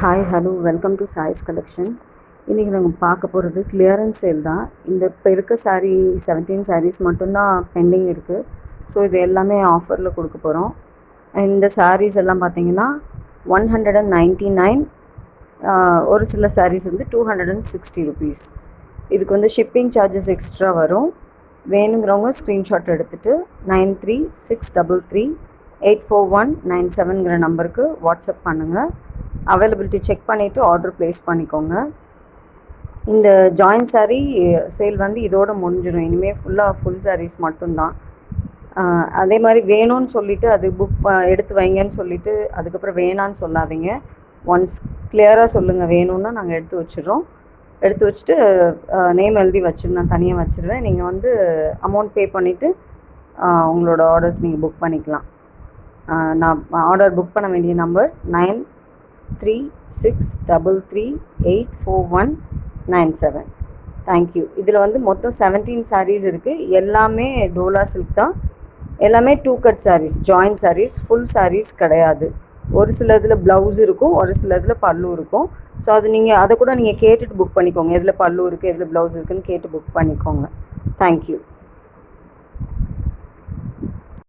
Hi hello welcome to choice collection. இன்றைக்கி நாங்கள் பார்க்க போகிறது கிளியரன்ஸ் சேல் தான். இந்த இப்போ இருக்க சாரீ 17 சாரீஸ் மட்டும்தான் பெண்டிங் இருக்குது. ஸோ இது எல்லாமே ஆஃபரில் கொடுக்க போகிறோம். இந்த சாரீஸ் எல்லாம் பார்த்திங்கன்னா 199, ஒரு சில சாரீஸ் வந்து 260 ருபீஸ். இதுக்கு வந்து ஷிப்பிங் சார்ஜஸ் எக்ஸ்ட்ரா வரும். வேணுங்கிறவங்க ஸ்க்ரீன்ஷாட் எடுத்துகிட்டு 9363884197 நம்பருக்கு வாட்ஸ்அப் பண்ணுங்கள். அவைலபிலிட்டி செக் பண்ணிவிட்டு ஆர்டர் ப்ளேஸ் பண்ணிக்கோங்க. இந்த ஜாயின் சாரீ சேல் வந்து இதோடு முடிஞ்சிடும். இனிமேல் ஃபுல் சாரீஸ் மட்டும்தான். அதே மாதிரி வேணும்னு சொல்லிவிட்டு அது புக் எடுத்து வைங்கன்னு சொல்லிவிட்டு அதுக்கப்புறம் வேணான்னு சொல்லாதீங்க. ஒன்ஸ் கிளியராக சொல்லுங்கள், வேணும்னா நாங்கள் எடுத்து வச்சிடுறோம். எடுத்து வச்சுட்டு நேம் எழுதி நான் தனியாக வச்சுருவேன். நீங்கள் வந்து அமௌண்ட் பே பண்ணிவிட்டு உங்களோட ஆர்டர்ஸ் நீங்கள் புக் பண்ணிக்கலாம். நான் ஆர்டர் புக் பண்ண வேண்டிய நம்பர் 9363384197. தேங்க்யூ. இதில் வந்து மொத்தம் 17 சாரீஸ் இருக்குது. எல்லாமே டோலா சில்க் தான். எல்லாமே 2 cut sarees, join sarees, full sarees கிடையாது. ஒரு சில இதில் ப்ளவுஸ் இருக்கும், ஒரு சில இதில் பல்லு இருக்கும். ஸோ அது அதை கூட நீங்கள் கேட்டுட்டு புக் பண்ணிக்கோங்க. எதில் பல்லு இருக்குது, எதில் ப்ளவுஸ் இருக்குதுன்னு கேட்டு புக் பண்ணிக்கோங்க. தேங்க்யூ.